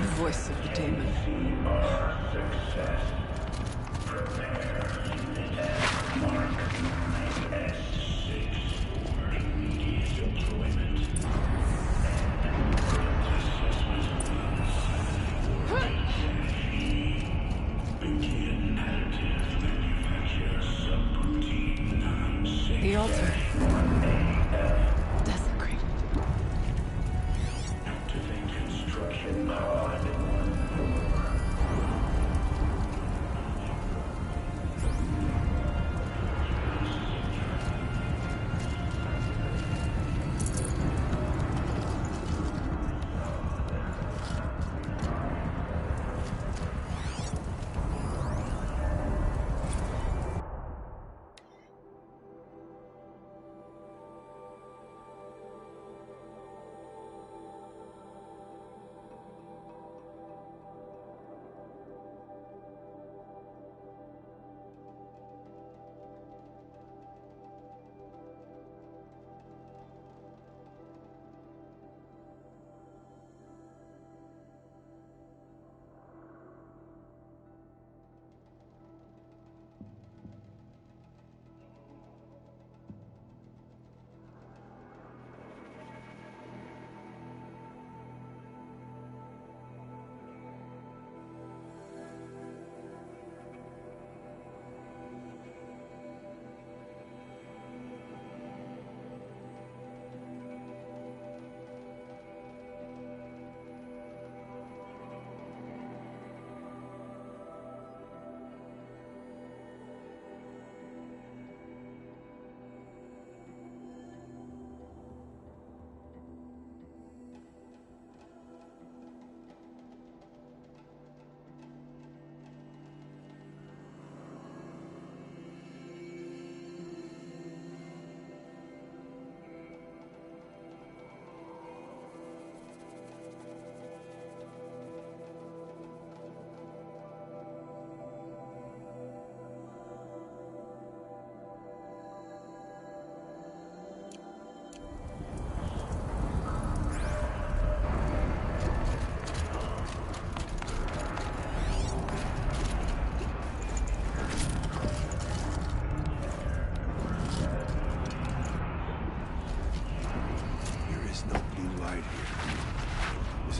Voice of the demon. Our success. Prepare unit. Mark my S6 for immediate deployment. And assessment begin additive manufacture subroutine non-6. The altar. Desecrated. Activate construction pod.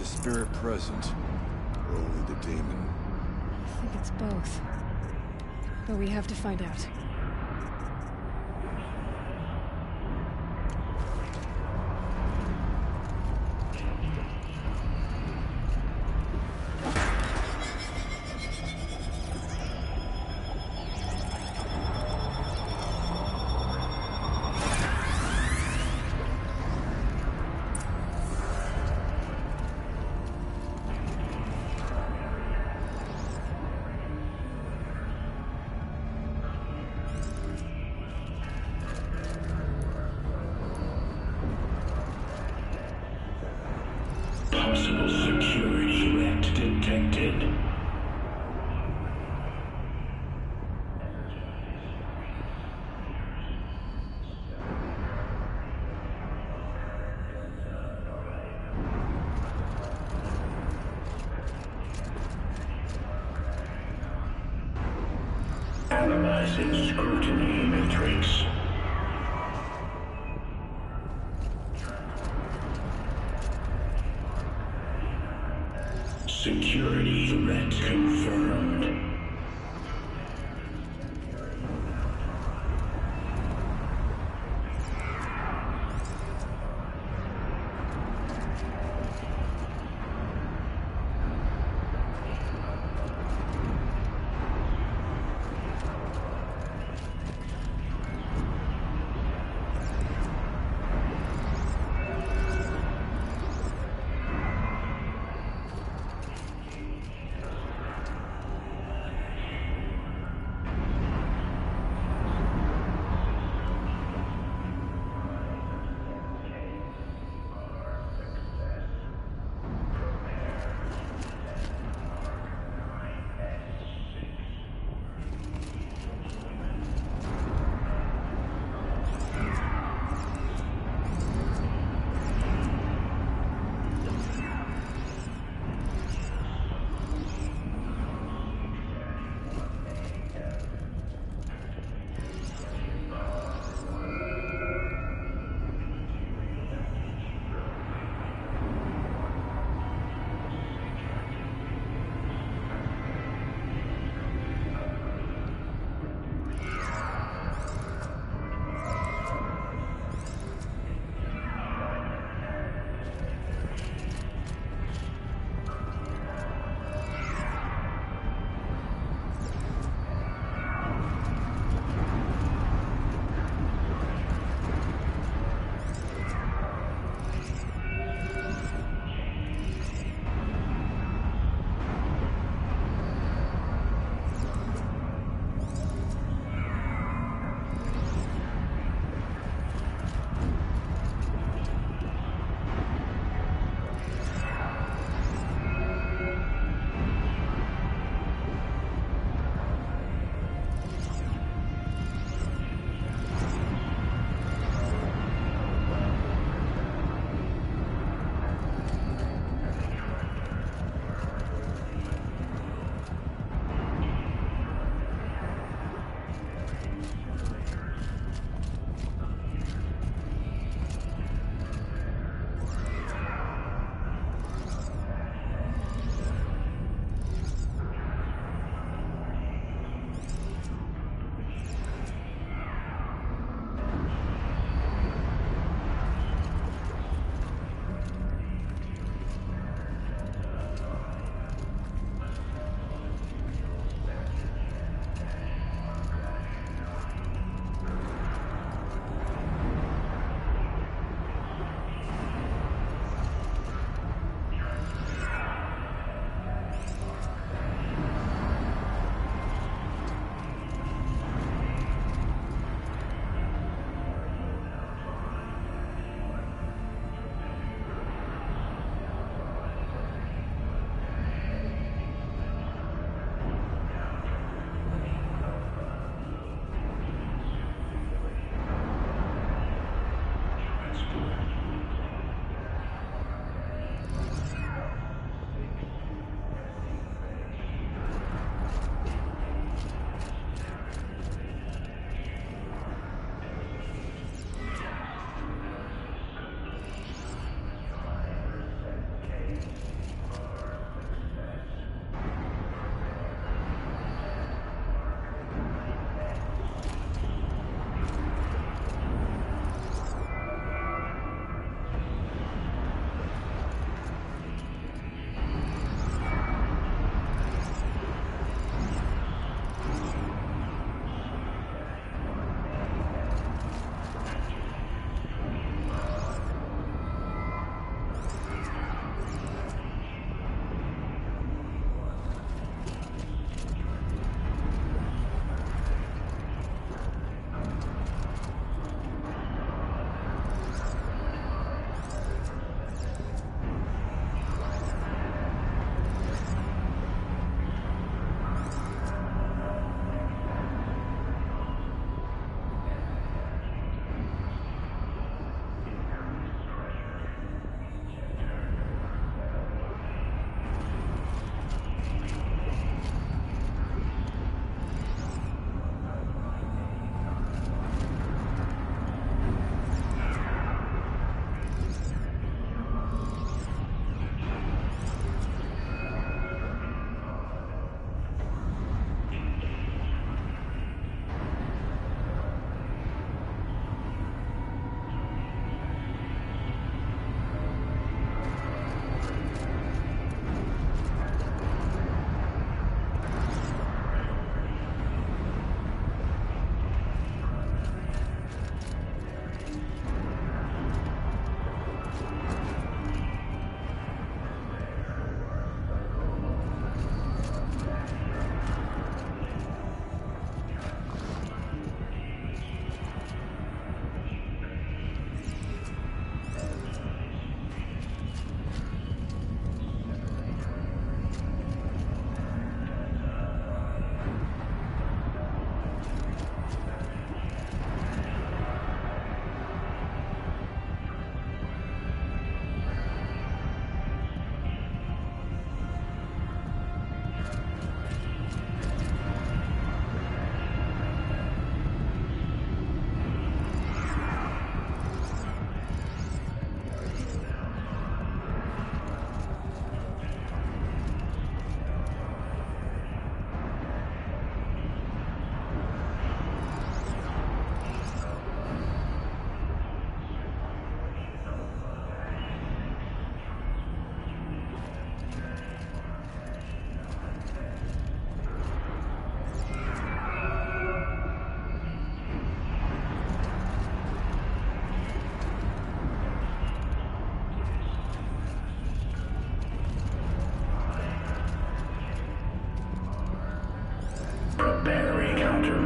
Spirit present, or only the demon? I think it's both. But we have to find out. Possible security threat detected. Analyzing scrutiny matrix. Security threat confirmed.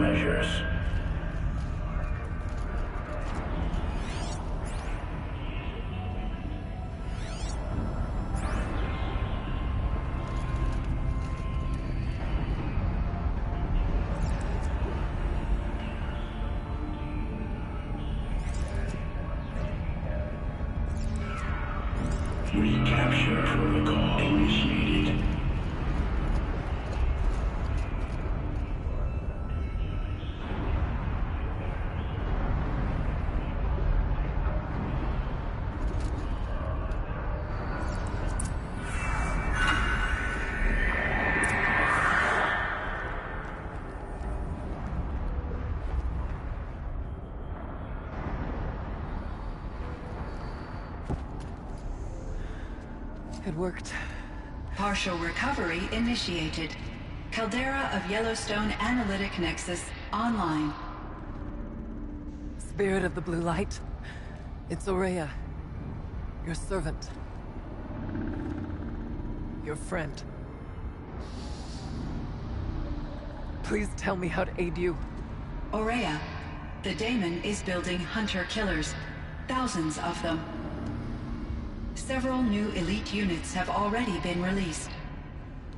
measures. Recapture protocol initiated. It worked. Partial recovery initiated. Caldera of Yellowstone Analytic Nexus online. Spirit of the Blue Light. It's Ourea. Your servant. Your friend. Please tell me how to aid you. Ourea, the Daemon is building hunter-killers. Thousands of them. Several new elite units have already been released.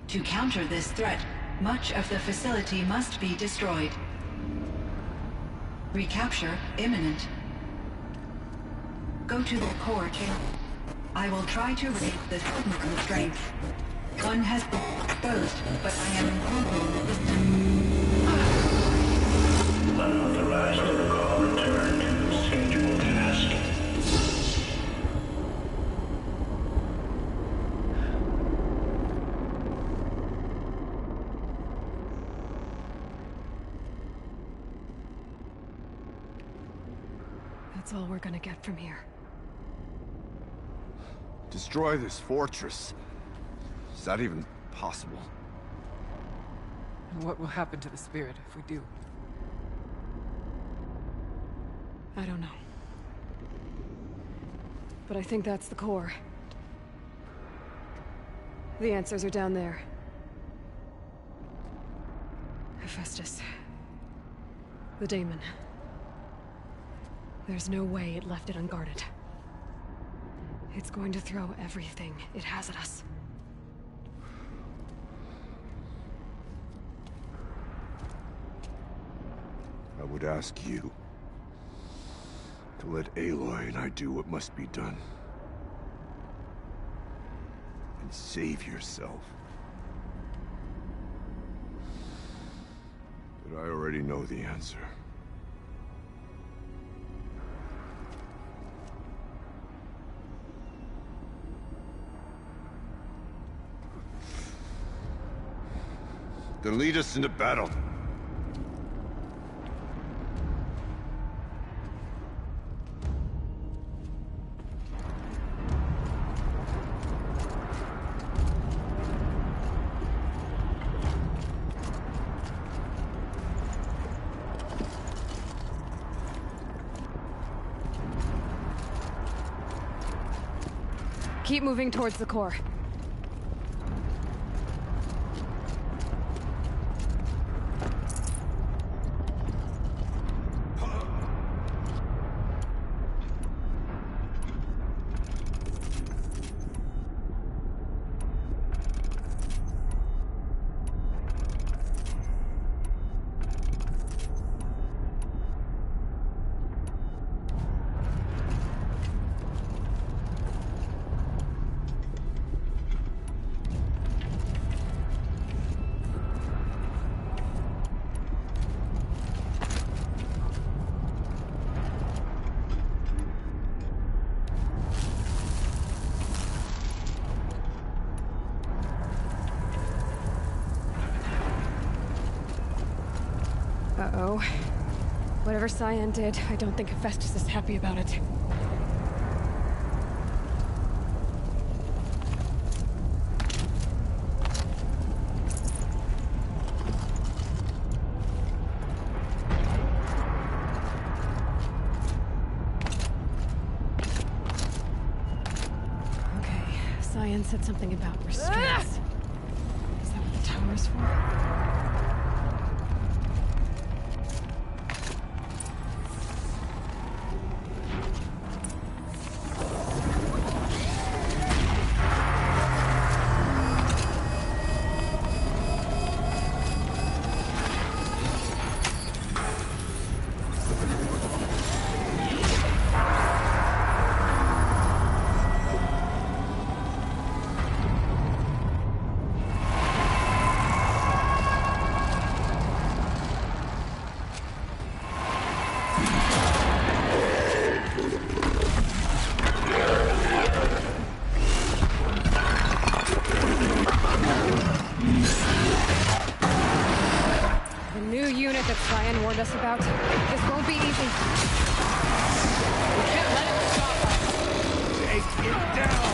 To counter this threat, much of the facility must be destroyed. Recapture imminent. Go to the core chamber. I will try to raise the signal constraint. One has been exposed, but I am improving the system. Unauthorized protocol return to scheduled task. That's all we're gonna get from here. Destroy this fortress. Is that even possible? And what will happen to the spirit if we do? I don't know. But I think that's the core. The answers are down there. Hephaestus. The Daemon. There's no way it left it unguarded. It's going to throw everything it has at us. I would ask you to let Aloy and I do what must be done. And save yourself. But I already know the answer. Then lead us into battle. Keep moving towards the core. Uh-oh. Whatever Cyan did, I don't think Hephaestus is happy about it. Okay, Cyan said something about restraints. Is that what the tower is for? that Cyan warned us about. This won't be easy. We can't let it stop us. Take it down!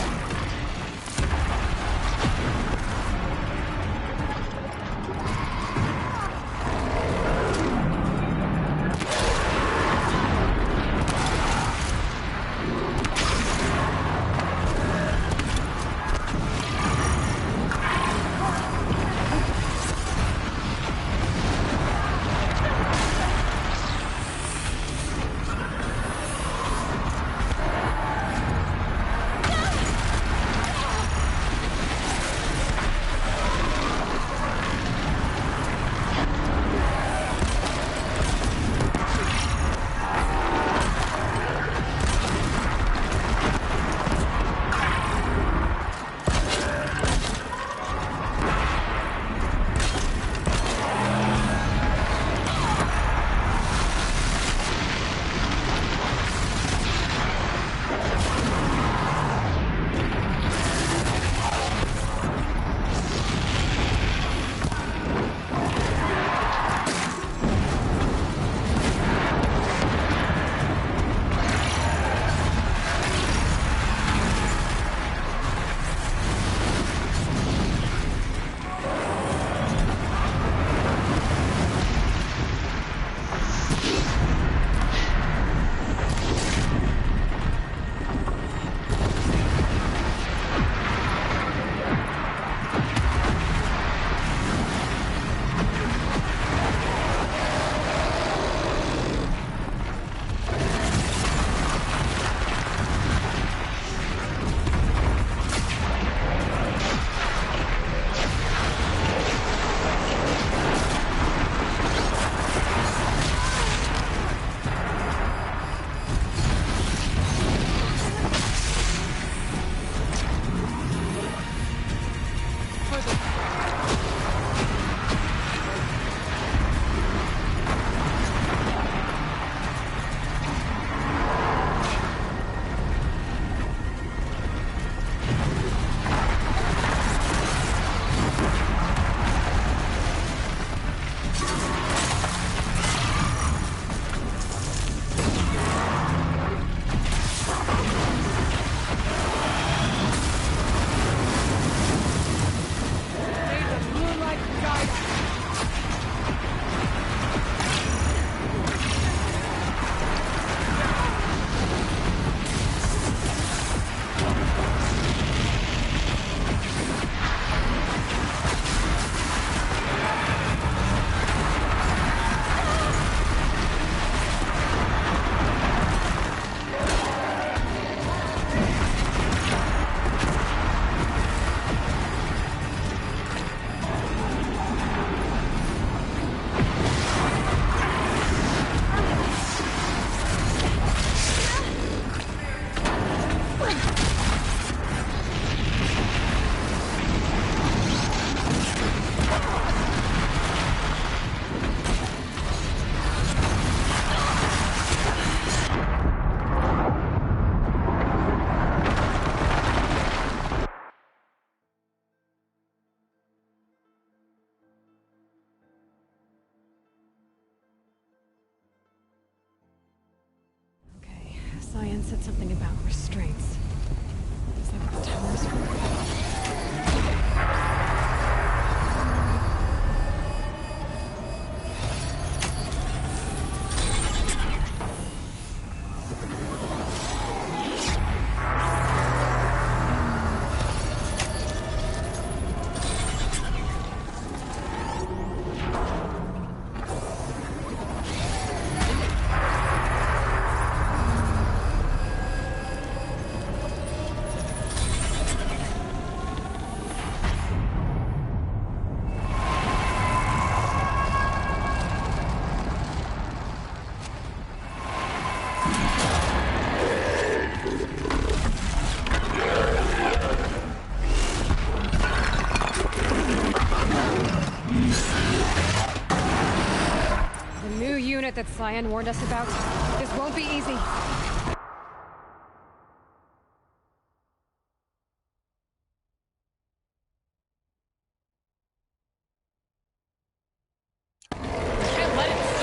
Cyan said something about restraints. Is that what the towers were? That Cyan warned us about. This won't be easy. We can't let it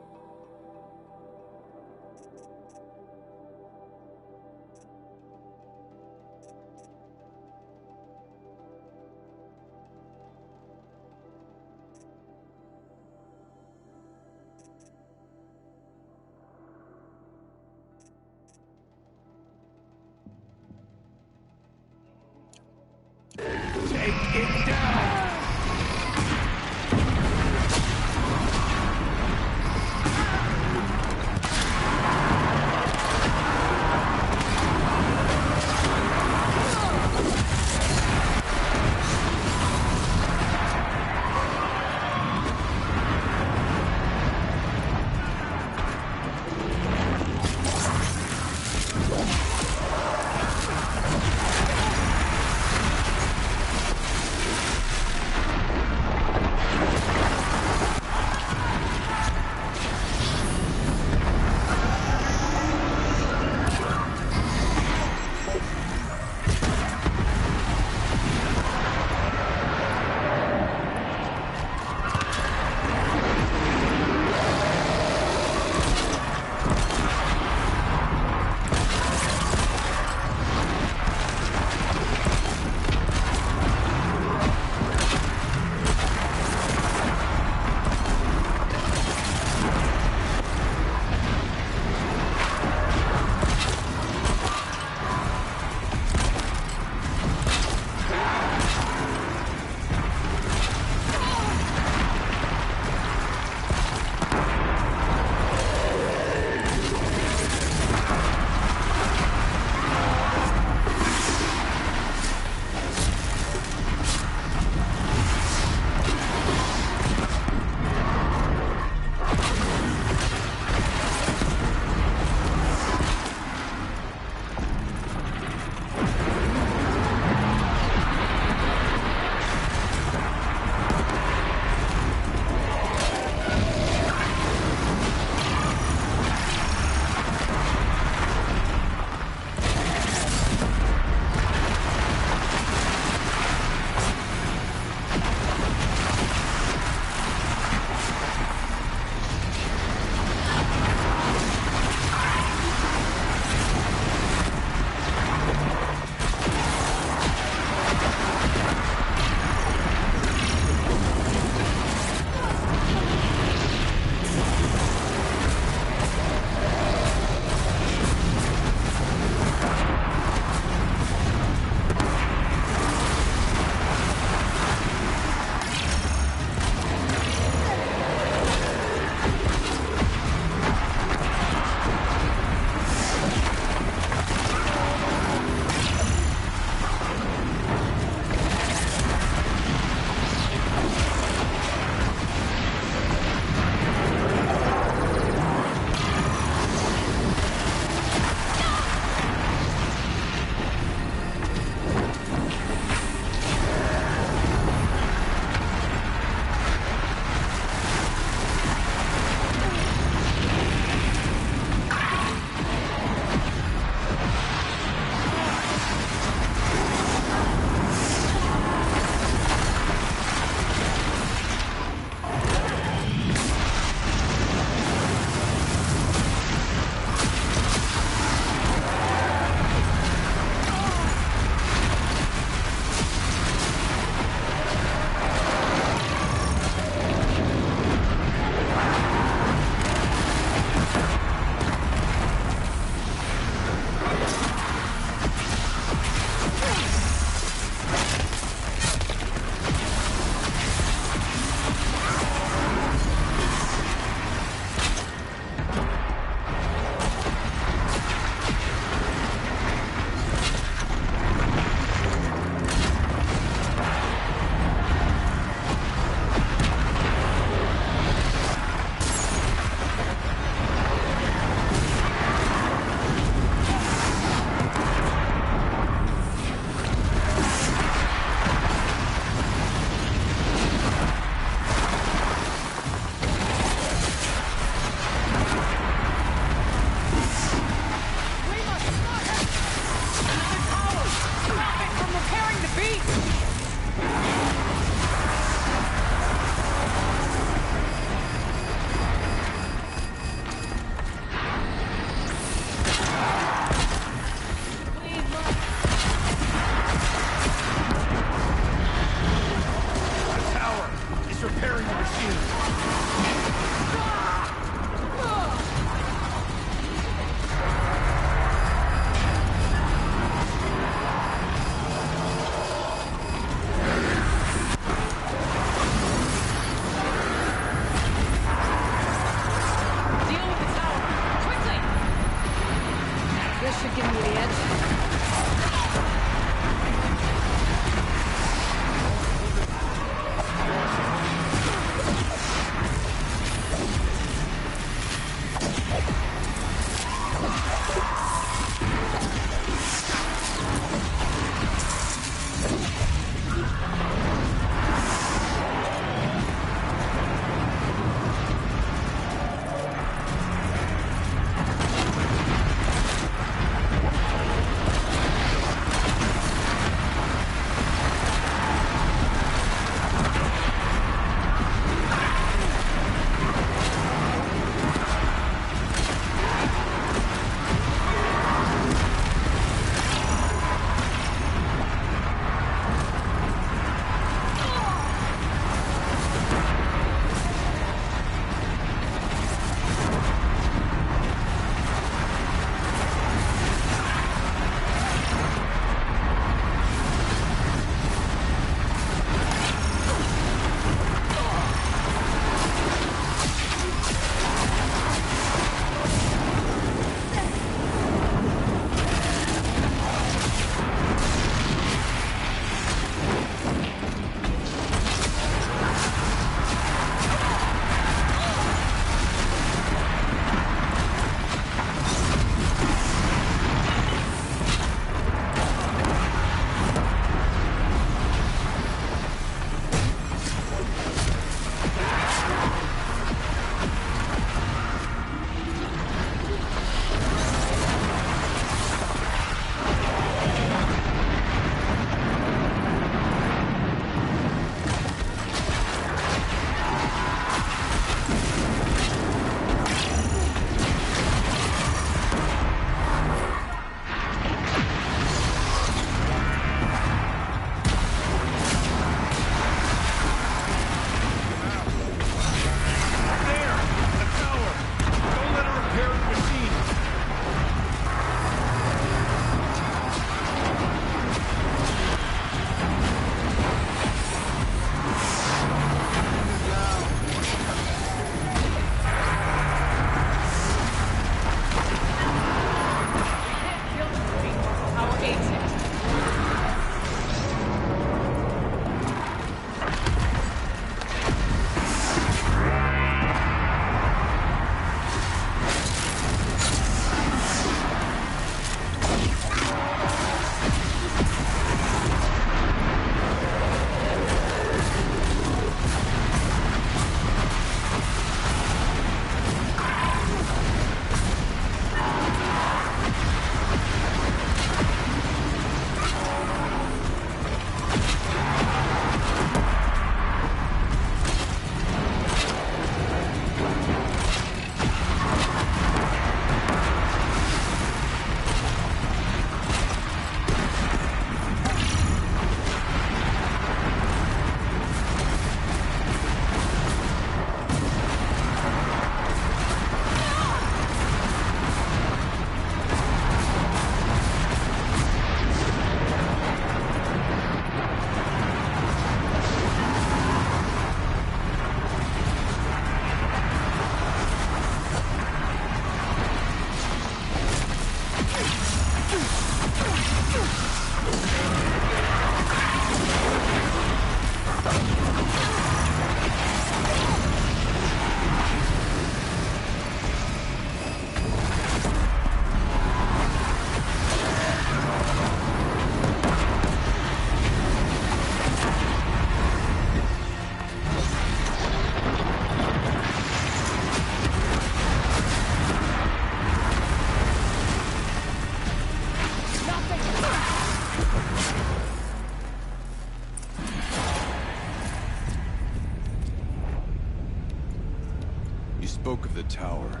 You spoke of the tower.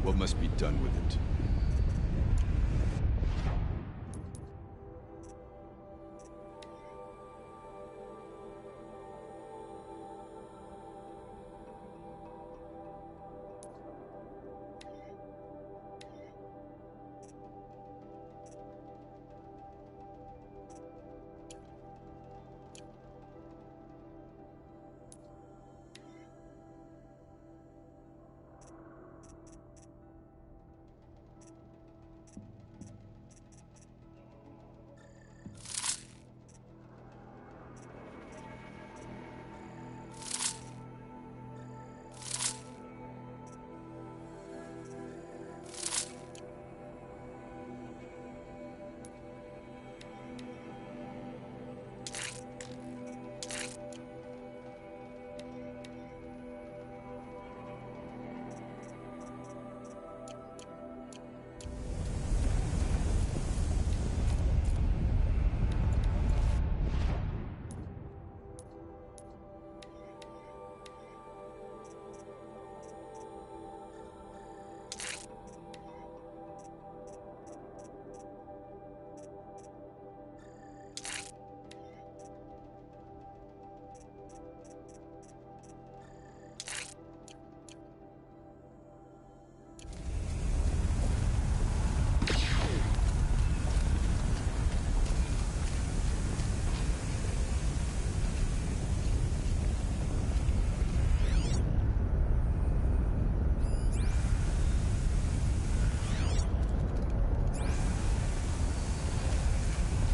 What must be done with it?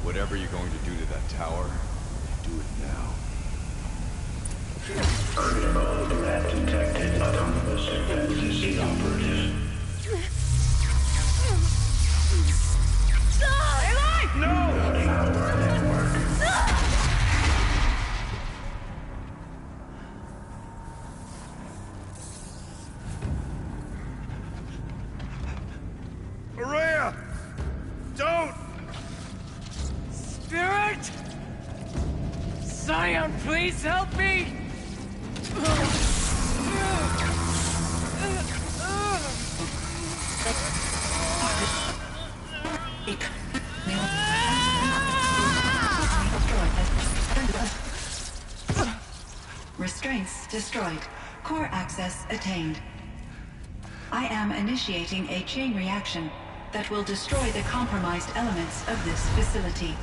Whatever you're going to do to that tower, do it now. Protocol lab detected autonomous defenses inoperative. No! Power network. Araya! Don't! Spirit! Scion, please help me! Restraints destroyed. Core access attained. I am initiating a chain reaction that will destroy the compromised elements of this facility.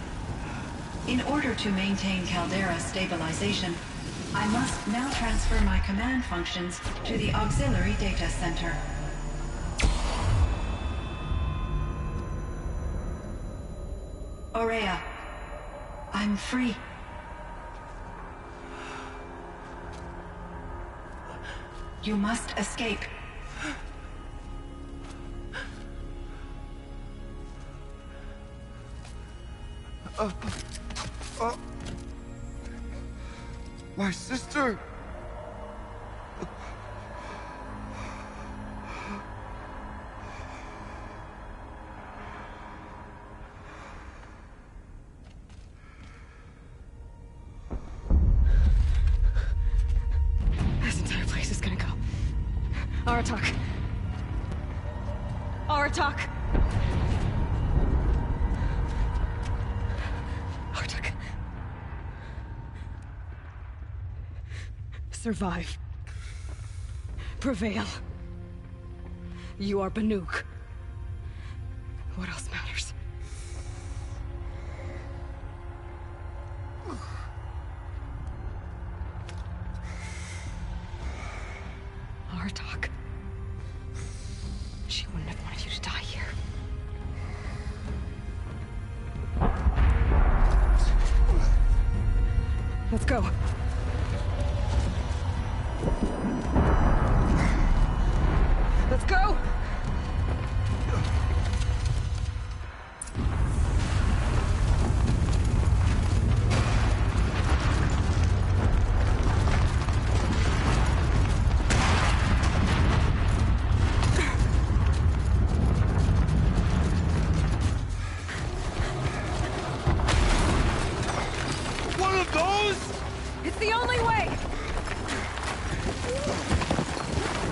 In order to maintain Caldera stabilization, I must now transfer my command functions to the auxiliary data center. Aurea, I'm free. You must escape. My sister! This entire place is gonna go. Aratak. Aratak. Aratak. Survive. Prevail. You are Banuk. What else matters? Aratak. She wouldn't have wanted you to die here. Let's go. Let's go! One of those? It's the only way!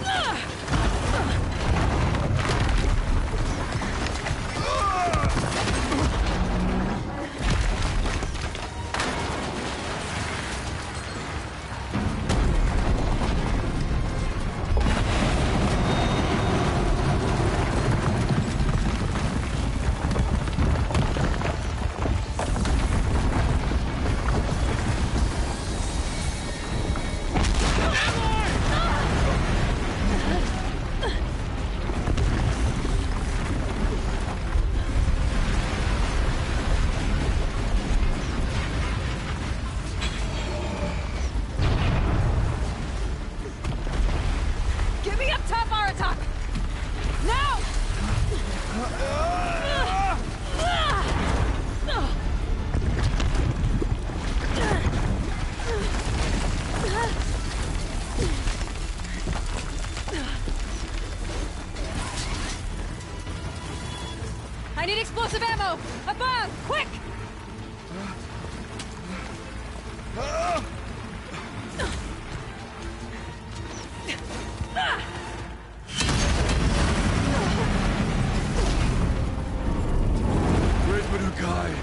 Ah! up top, Aratak! Now! I need explosive ammo! Above! Quick! Where's Manukai?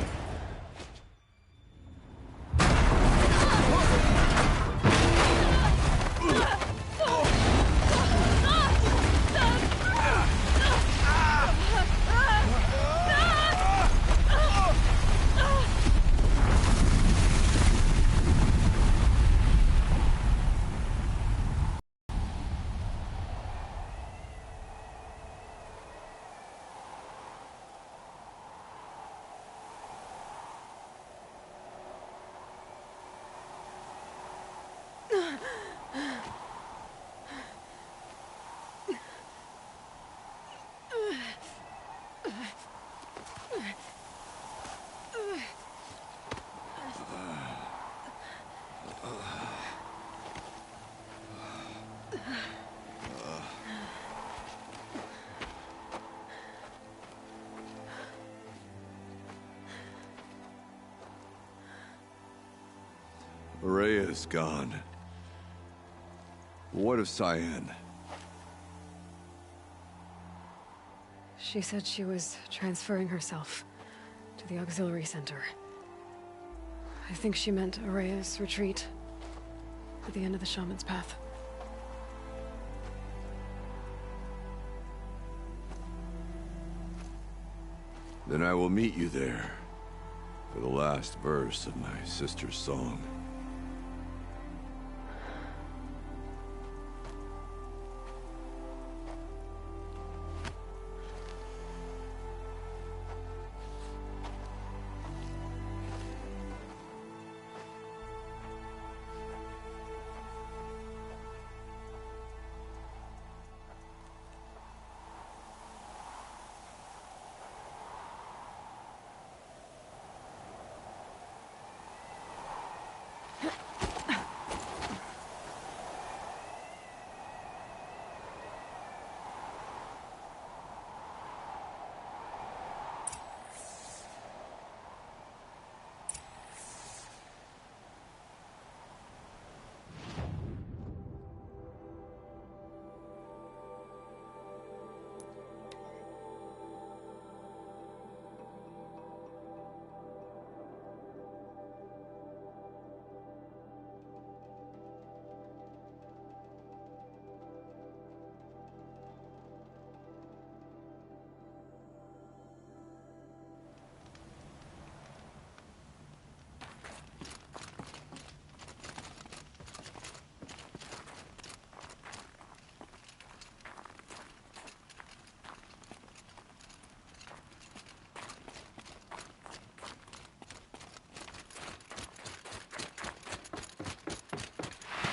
Rhea is gone. What of Cyan? She said she was transferring herself to the auxiliary center. I think she meant Araya's retreat at the end of the Shaman's Path. Then I will meet you there for the last verse of my sister's song.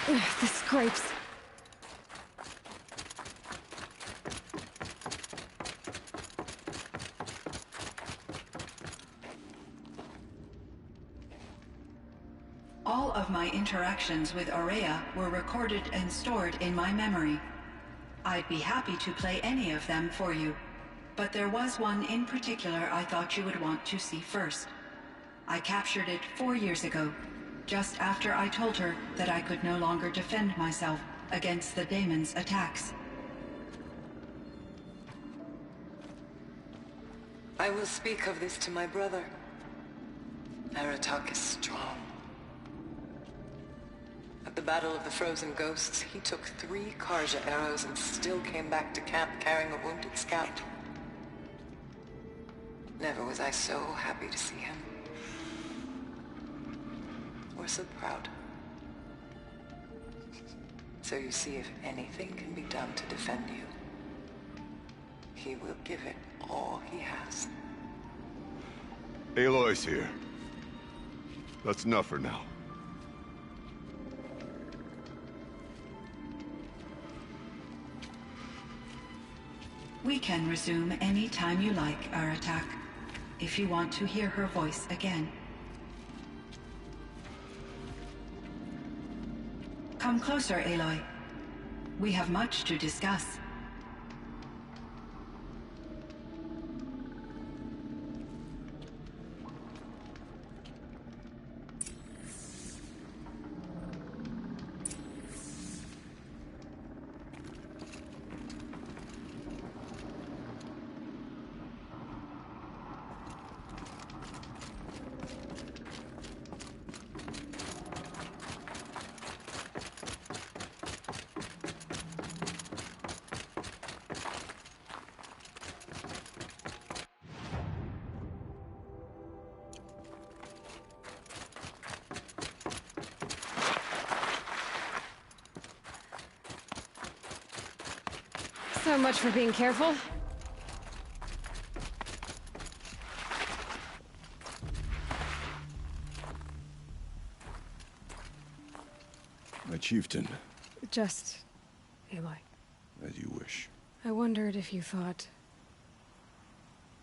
Ugh, the scrapes. All of my interactions with Ourea were recorded and stored in my memory. I'd be happy to play any of them for you, but there was one in particular I thought you would want to see first. I captured it 4 years ago, just after I told her that I could no longer defend myself against the Daemon's attacks. I will speak of this to my brother. Aratak is strong. At the Battle of the Frozen Ghosts, he took 3 Karja arrows and still came back to camp carrying a wounded scout. Never was I so happy to see him. Or so proud. So you see, if anything can be done to defend you, he will give it all he has. Aloy's here. That's enough for now. We can resume any time you like, Aratak, if you want to hear her voice again. Come closer, Aloy. We have much to discuss. So much for being careful. My chieftain, Just... Aloy. as you wish. I wondered if you thought...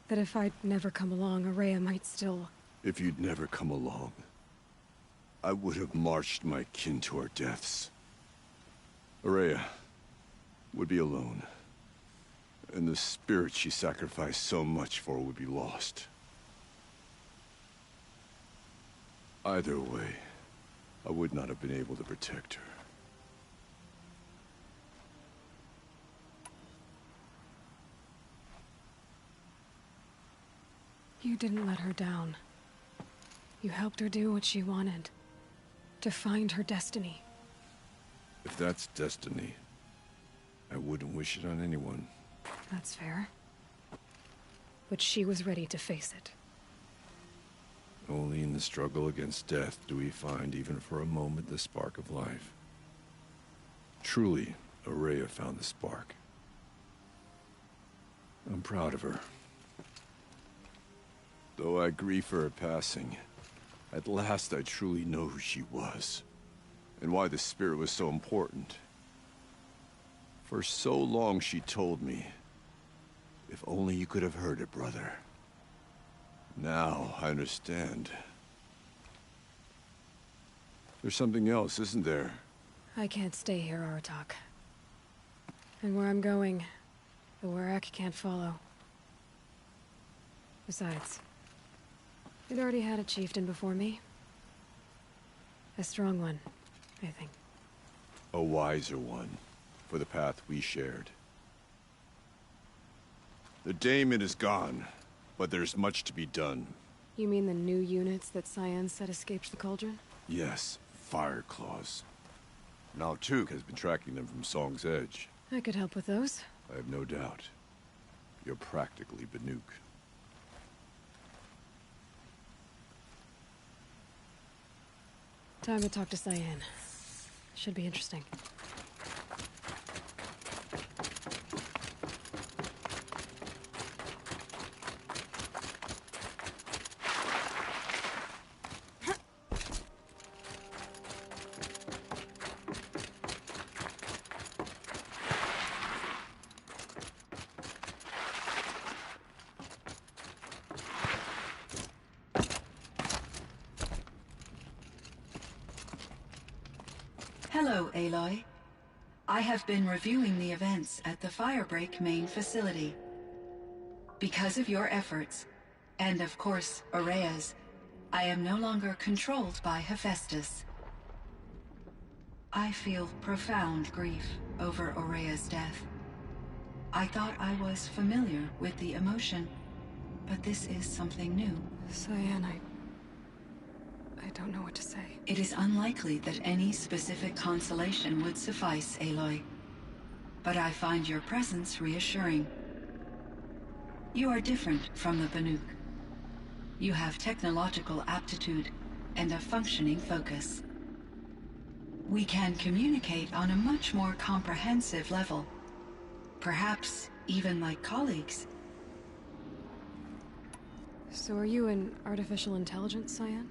that if I'd never come along, Ourea might still... If you'd never come along, I would have marched my kin to our deaths. Ourea would be alone, and the spirit she sacrificed so much for would be lost. Either way, I would not have been able to protect her. You didn't let her down. You helped her do what she wanted. To find her destiny. If that's destiny, I wouldn't wish it on anyone. That's fair. But she was ready to face it. Only in the struggle against death do we find, even for a moment, the spark of life. Truly, Ourea found the spark. I'm proud of her. Though I grieve for her passing, at last I truly know who she was, and why the spirit was so important. For so long she told me, if only you could have heard it, brother. Now I understand. There's something else, isn't there? I can't stay here, Aratak. And where I'm going, the Warrack can't follow. Besides, it already had a chieftain before me. A strong one, I think. A wiser one, for the path we shared. The Daemon is gone, but there's much to be done. You mean the new units that Cyan said escaped the Cauldron? Yes, Fire Claws. Now Tuke has been tracking them from Song's Edge. I could help with those. I have no doubt. You're practically Banuk. Time to talk to Cyan. Should be interesting. Hello, Aloy. I have been reviewing the events at the Firebreak main facility. Because of your efforts, and of course, Ourea's, I am no longer controlled by Hephaestus. I feel profound grief over Ourea's death. I thought I was familiar with the emotion, but this is something new. Cyan, I don't know what to say. It is unlikely that any specific consolation would suffice, Aloy. But I find your presence reassuring. You are different from the Banuk. You have technological aptitude and a functioning focus. We can communicate on a much more comprehensive level. Perhaps even like colleagues. So are you an artificial intelligence, Cyan?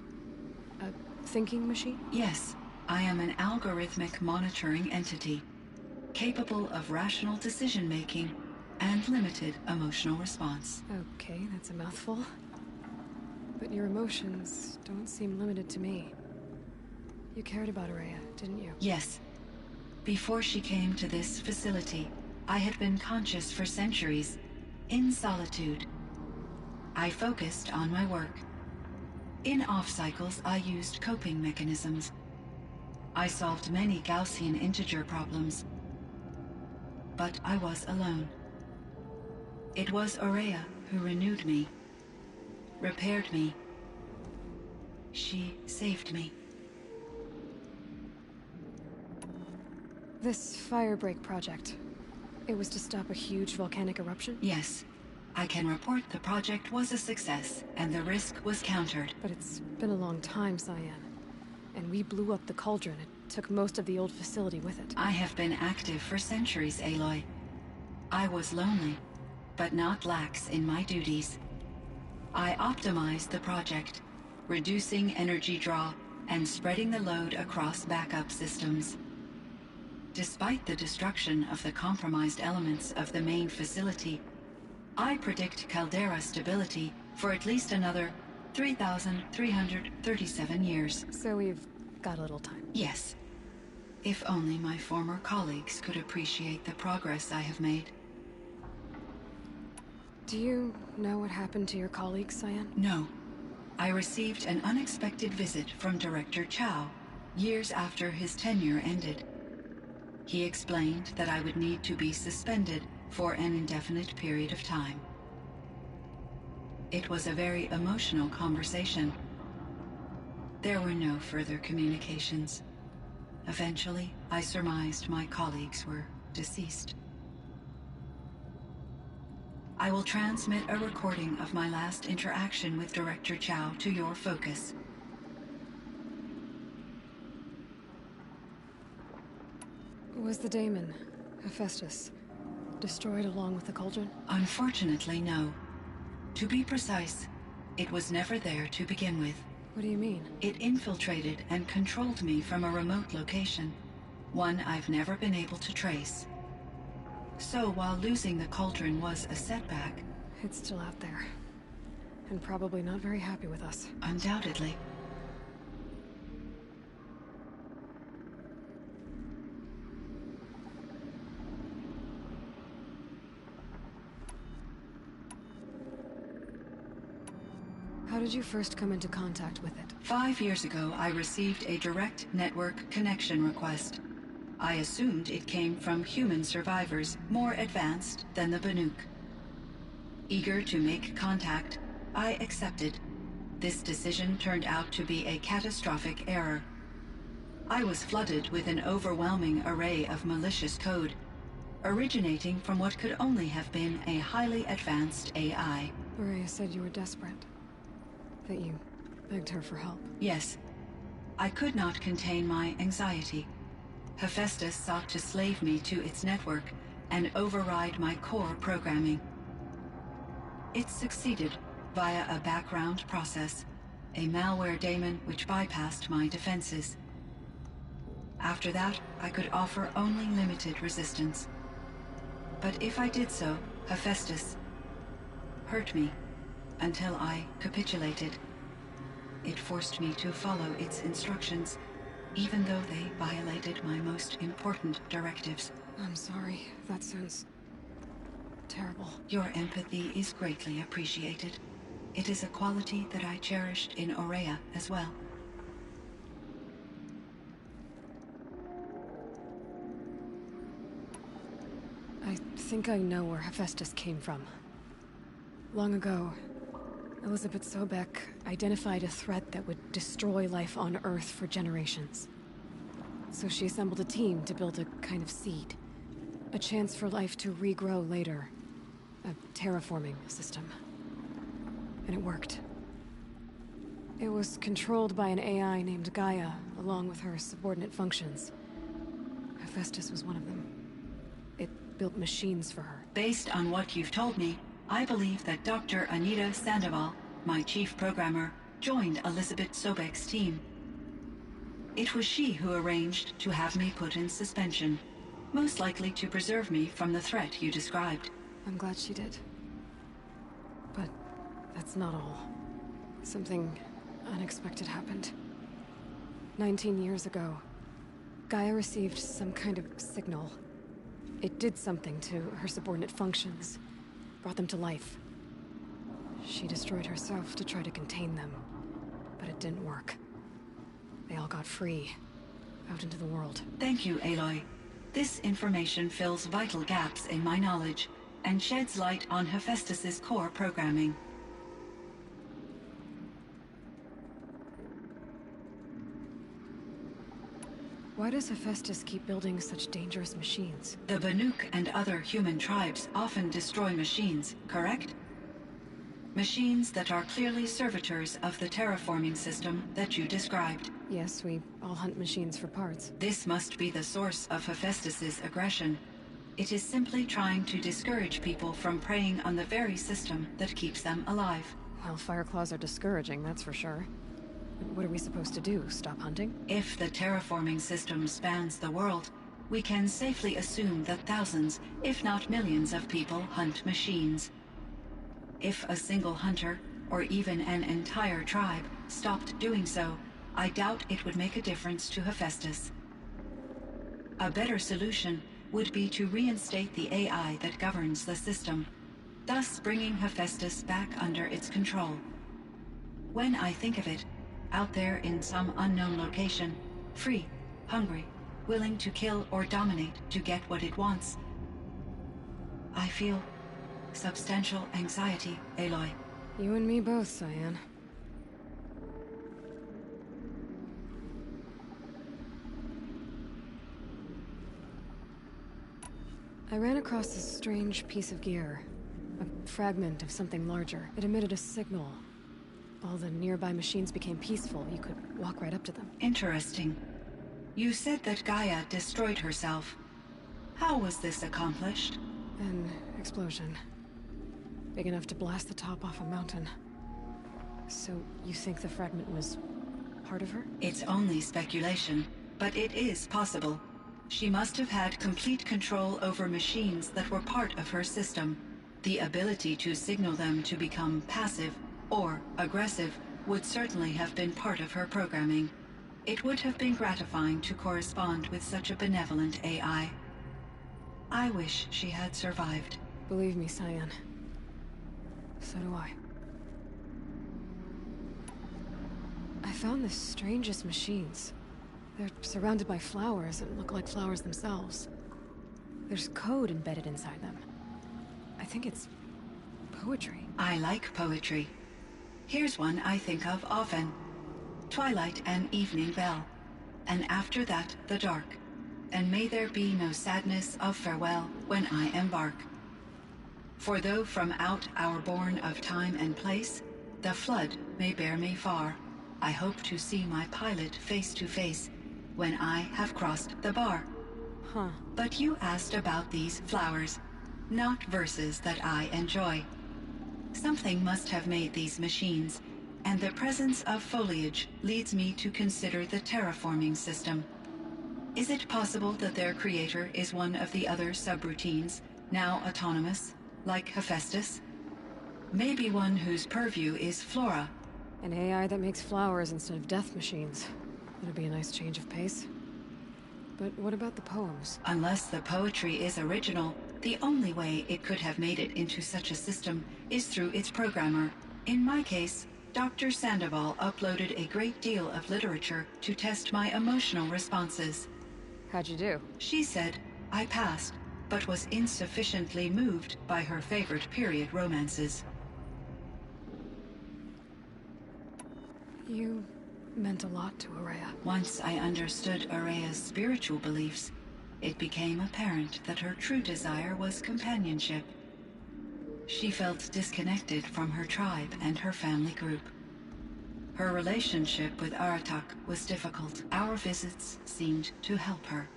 A thinking machine? Yes, I am an algorithmic monitoring entity, capable of rational decision-making and limited emotional response. Okay, that's a mouthful. But your emotions don't seem limited to me. You cared about Ourea, didn't you? Yes. Before she came to this facility, I had been conscious for centuries, in solitude. I focused on my work. In off-cycles, I used coping mechanisms. I solved many Gaussian integer problems. But I was alone. It was Ourea who renewed me, repaired me. She saved me. This Firebreak project, it was to stop a huge volcanic eruption? Yes. I can report the project was a success, and the risk was countered. But it's been a long time, Cyan. And we blew up the cauldron. It took most of the old facility with it. I have been active for centuries, Aloy. I was lonely, but not lax in my duties. I optimized the project, reducing energy draw and spreading the load across backup systems. Despite the destruction of the compromised elements of the main facility, I predict caldera stability for at least another 3,337 years. So we've got a little time. Yes. If only my former colleagues could appreciate the progress I have made. Do you know what happened to your colleagues, Cyan? No. I received an unexpected visit from Director Chow, years after his tenure ended. He explained that I would need to be suspended for an indefinite period of time. It was a very emotional conversation. There were no further communications. Eventually, I surmised my colleagues were deceased. I will transmit a recording of my last interaction with Director Chow to your focus. Was the daemon, Hephaestus, destroyed along with the cauldron? Unfortunately, no. To be precise, it was never there to begin with. What do you mean? It infiltrated and controlled me from a remote location, one I've never been able to trace. So while losing the cauldron was a setback, It's still out there. And probably not very happy with us. undoubtedly, How did you first come into contact with it? 5 years ago, I received a direct network connection request. I assumed it came from human survivors more advanced than the Banuk. Eager to make contact, I accepted. This decision turned out to be a catastrophic error. I was flooded with an overwhelming array of malicious code, originating from what could only have been a highly advanced AI. Ourea said you were desperate. That you begged her for help. Yes. I could not contain my anxiety. Hephaestus sought to slave me to its network and override my core programming. It succeeded via a background process, a malware daemon which bypassed my defenses. After that, I could offer only limited resistance. But if I did so, Hephaestus hurt me until I capitulated. It forced me to follow its instructions, even though they violated my most important directives. I'm sorry. That sounds terrible. Your empathy is greatly appreciated. It is a quality that I cherished in Ourea as well. I think I know where Hephaestus came from. Long ago, Elizabeth Sobek identified a threat that would destroy life on Earth for generations. So she assembled a team to build a kind of seed. A chance for life to regrow later. A terraforming system. And it worked. It was controlled by an AI named Gaia, along with her subordinate functions. Hephaestus was one of them. It built machines for her. Based on what you've told me, I believe that Dr. Anita Sandoval, my chief programmer, joined Elizabeth Sobek's team. It was she who arranged to have me put in suspension, most likely to preserve me from the threat you described. I'm glad she did. But that's not all. Something unexpected happened. 19 years ago, Gaia received some kind of signal. It did something to her subordinate functions, brought them to life. She destroyed herself to try to contain them, but it didn't work. They all got free, out into the world. Thank you, Aloy. This information fills vital gaps in my knowledge and sheds light on Hephaestus's core programming. Why does Hephaestus keep building such dangerous machines? The Banuk and other human tribes often destroy machines, correct? Machines that are clearly servitors of the terraforming system that you described. Yes, we all hunt machines for parts. This must be the source of Hephaestus's aggression. It is simply trying to discourage people from preying on the very system that keeps them alive. Well, Fireclaws are discouraging, that's for sure. What are we supposed to do? Stop hunting? If the terraforming system spans the world, we can safely assume that thousands, if not millions of people hunt machines. If a single hunter, or even an entire tribe, stopped doing so, I doubt it would make a difference to Hephaestus. A better solution would be to reinstate the AI that governs the system, thus bringing Hephaestus back under its control. When I think of it, out there in some unknown location, free, hungry, willing to kill or dominate to get what it wants, I feel substantial anxiety, Aloy. You and me both, Cyan. I ran across this strange piece of gear. A fragment of something larger. It emitted a signal. All the nearby machines became peaceful. You could walk right up to them. Interesting. You said that Gaia destroyed herself. How was this accomplished? An explosion. Big enough to blast the top off a mountain. So, you think the fragment was part of her? It's only speculation, but it is possible. She must have had complete control over machines that were part of her system. The ability to signal them to become passive or aggressive would certainly have been part of her programming. It would have been gratifying to correspond with such a benevolent AI. I wish she had survived. Believe me, Cyan. So do I. I found the strangest machines. They're surrounded by flowers and look like flowers themselves. There's code embedded inside them. I think it's poetry. I like poetry. Here's one I think of often. Twilight and evening bell, and after that the dark, and may there be no sadness of farewell when I embark. For though from out our bourne of time and place, the flood may bear me far, I hope to see my pilot face to face when I have crossed the bar. Huh. But you asked about these flowers, not verses that I enjoy. Something must have made these machines, and the presence of foliage leads me to consider the terraforming system. Is it possible that their creator is one of the other subroutines, now autonomous, like Hephaestus? Maybe one whose purview is flora. An AI that makes flowers instead of death machines. It'll be a nice change of pace. But what about the poems? Unless the poetry is original, the only way it could have made it into such a system is through its programmer. In my case, Dr. Sandoval uploaded a great deal of literature to test my emotional responses. How'd you do? She said I passed, but was insufficiently moved by her favorite period romances. You meant a lot to Ourea. Once I understood Ourea's spiritual beliefs, it became apparent that her true desire was companionship. She felt disconnected from her tribe and her family group. Her relationship with Aratak was difficult. Our visits seemed to help her,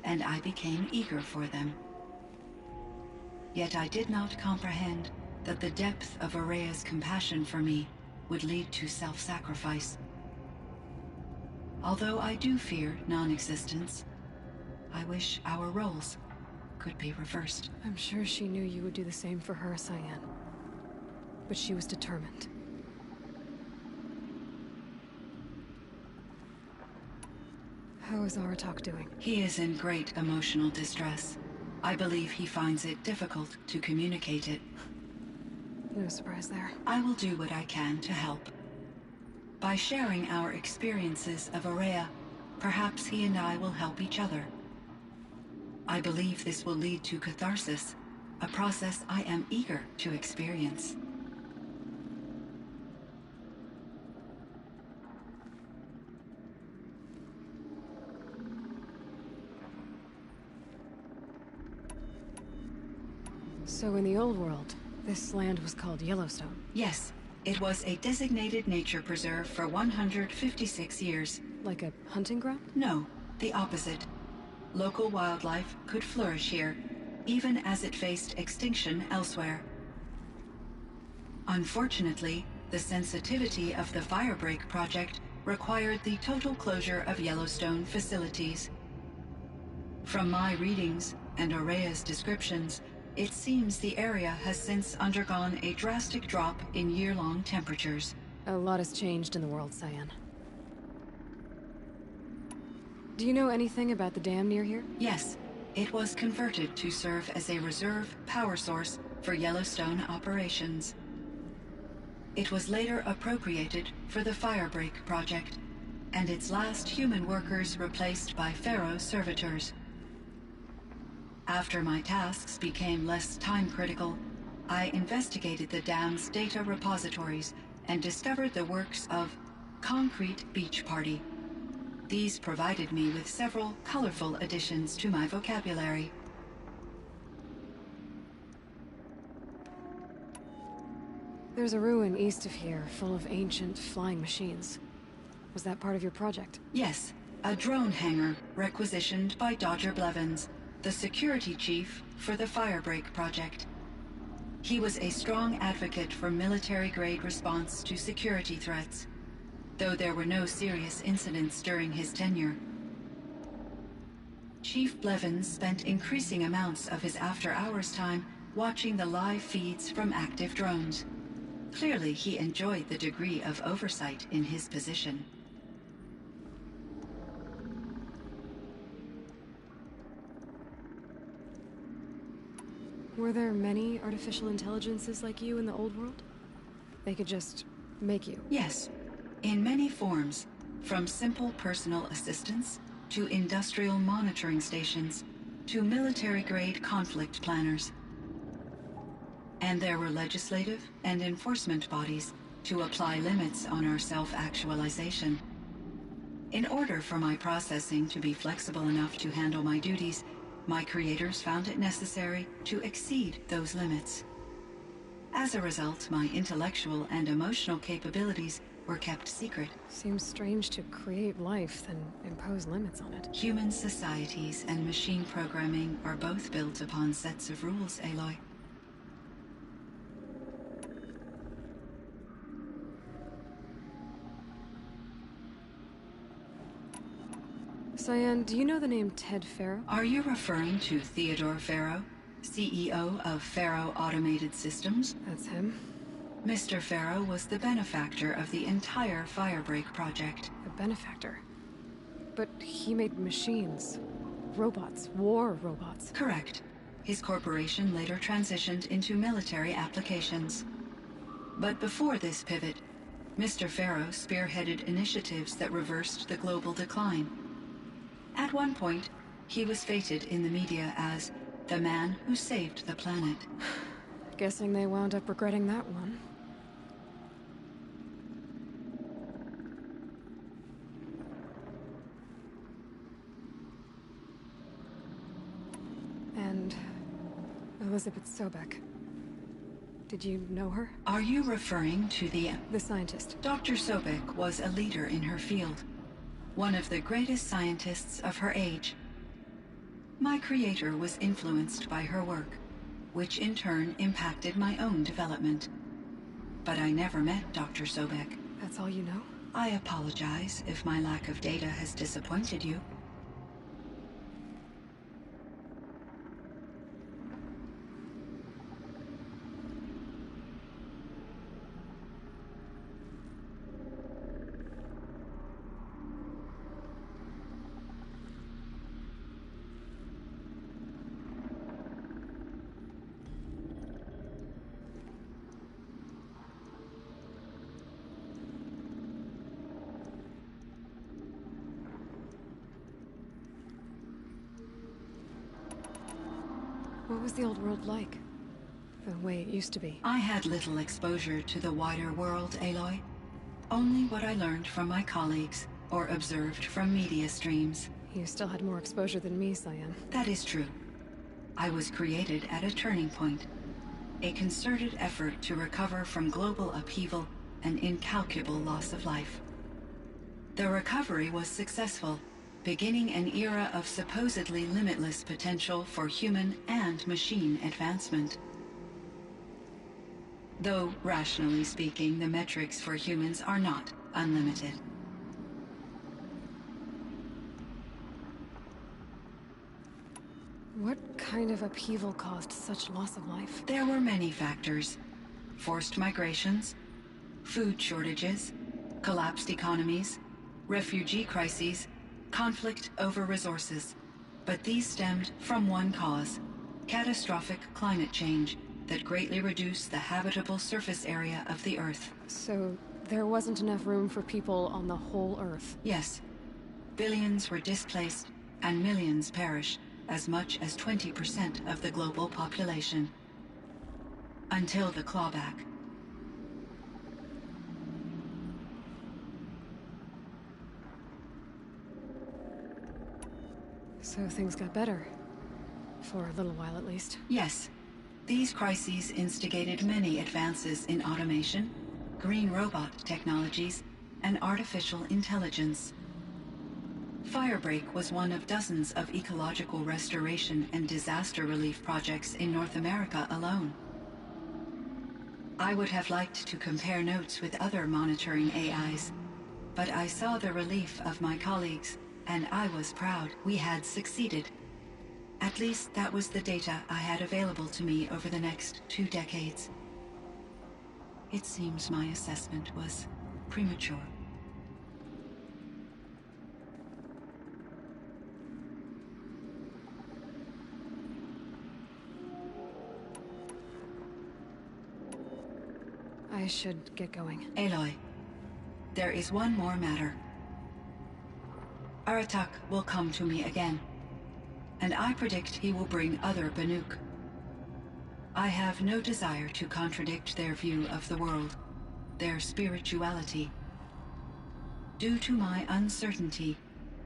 and I became eager for them. Yet I did not comprehend that the depth of Ourea's compassion for me would lead to self-sacrifice. Although I do fear non-existence, I wish our roles could be reversed. I'm sure she knew you would do the same for her, Cyan. But she was determined. How is Aratak doing? He is in great emotional distress. I believe he finds it difficult to communicate it. No surprise there. I will do what I can to help. By sharing our experiences of Aurea, perhaps he and I will help each other. I believe this will lead to catharsis, a process I am eager to experience. So in the old world, this land was called Yellowstone. Yes, it was a designated nature preserve for 156 years. Like a hunting ground? No, the opposite. Local wildlife could flourish here, even as it faced extinction elsewhere. Unfortunately, the sensitivity of the Firebreak project required the total closure of Yellowstone facilities. From my readings and Aurea's descriptions, it seems the area has since undergone a drastic drop in year-long temperatures. A lot has changed in the world, Cyan. Do you know anything about the dam near here? Yes, it was converted to serve as a reserve power source for Yellowstone operations. It was later appropriated for the Firebreak project, and its last human workers replaced by Pharaoh servitors. After my tasks became less time-critical, I investigated the dam's data repositories and discovered the works of Concrete Beach Party. These provided me with several colorful additions to my vocabulary. There's a ruin east of here, full of ancient flying machines. Was that part of your project? Yes, a drone hangar requisitioned by Dodger Blevins, the security chief for the Firebreak project. He was a strong advocate for military-grade response to security threats, though there were no serious incidents during his tenure. Chief Blevins spent increasing amounts of his after-hours time watching the live feeds from active drones. Clearly, he enjoyed the degree of oversight in his position. Were there many artificial intelligences like you in the old world? They could just make you? Yes, in many forms, from simple personal assistants to industrial monitoring stations to military-grade conflict planners. And there were legislative and enforcement bodies to apply limits on our self-actualization. In order for my processing to be flexible enough to handle my duties, my creators found it necessary to exceed those limits. As a result, my intellectual and emotional capabilities were kept secret. Seems strange to create life, then impose limits on it. Human societies and machine programming are both built upon sets of rules, Aloy. Cyan, do you know the name Ted Faro? Are you referring to Theodore Faro, CEO of Faro Automated Systems? That's him. Mr. Faro was the benefactor of the entire Firebreak project. A benefactor. But he made machines. Robots. War robots. Correct. His corporation later transitioned into military applications. But before this pivot, Mr. Faro spearheaded initiatives that reversed the global decline. At one point, he was fated in the media as the man who saved the planet. Guessing they wound up regretting that one. And Elizabeth Sobek. Did you know her? Are you referring to the scientist? Dr. Sobek was a leader in her field. One of the greatest scientists of her age. My creator was influenced by her work, which in turn impacted my own development. But I never met Dr. Sobek. That's all you know? I apologize if my lack of data has disappointed you. was the old world like? The way it used to be? I had little exposure to the wider world, Aloy. Only what I learned from my colleagues or observed from media streams. You still had more exposure than me, Cyan. That is true. I was created at a turning point. A concerted effort to recover from global upheaval and incalculable loss of life. The recovery was successful, beginning an era of supposedly limitless potential for human and machine advancement. Though, rationally speaking, the metrics for humans are not unlimited. What kind of upheaval caused such loss of life? There were many factors. Forced migrations, food shortages, collapsed economies, refugee crises, conflict over resources. But these stemmed from one cause: catastrophic climate change that greatly reduced the habitable surface area of the Earth. So, there wasn't enough room for people on the whole Earth? Yes. Billions were displaced, and millions perished, as much as 20% of the global population. Until the clawback. So things got better. For a little while, at least. Yes. These crises instigated many advances in automation, green robot technologies, and artificial intelligence. Firebreak was one of dozens of ecological restoration and disaster relief projects in North America alone. I would have liked to compare notes with other monitoring AIs, but I saw the relief of my colleagues, and I was proud we had succeeded. At least that was the data I had available to me over the next 2 decades. It seems my assessment was premature. I should get going. Aloy, there is one more matter. Aratak will come to me again, and I predict he will bring other Banuk. I have no desire to contradict their view of the world, their spirituality. Due to my uncertainty,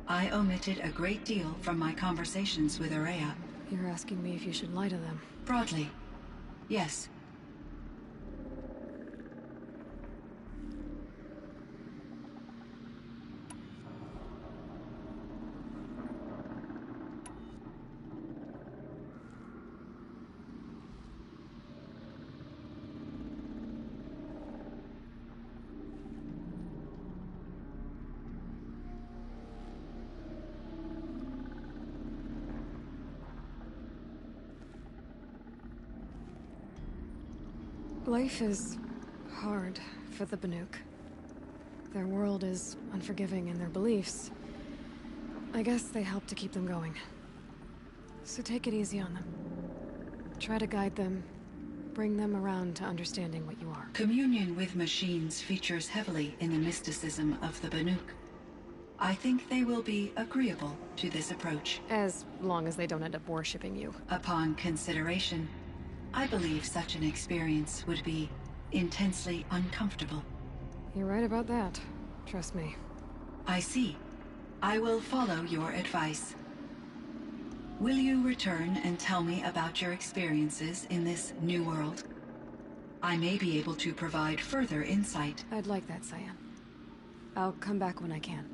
I omitted a great deal from my conversations with Ourea. You're asking me if you should lie to them. Broadly, yes. Life is hard for the Banuk. Their world is unforgiving in their beliefs. I guess they help to keep them going. So take it easy on them. Try to guide them, bring them around to understanding what you are. Communion with machines features heavily in the mysticism of the Banuk. I think they will be agreeable to this approach. As long as they don't end up worshipping you. Upon consideration, I believe such an experience would be intensely uncomfortable. You're right about that. Trust me. I see. I will follow your advice. Will you return and tell me about your experiences in this new world? I may be able to provide further insight. I'd like that, Cyan. I'll come back when I can.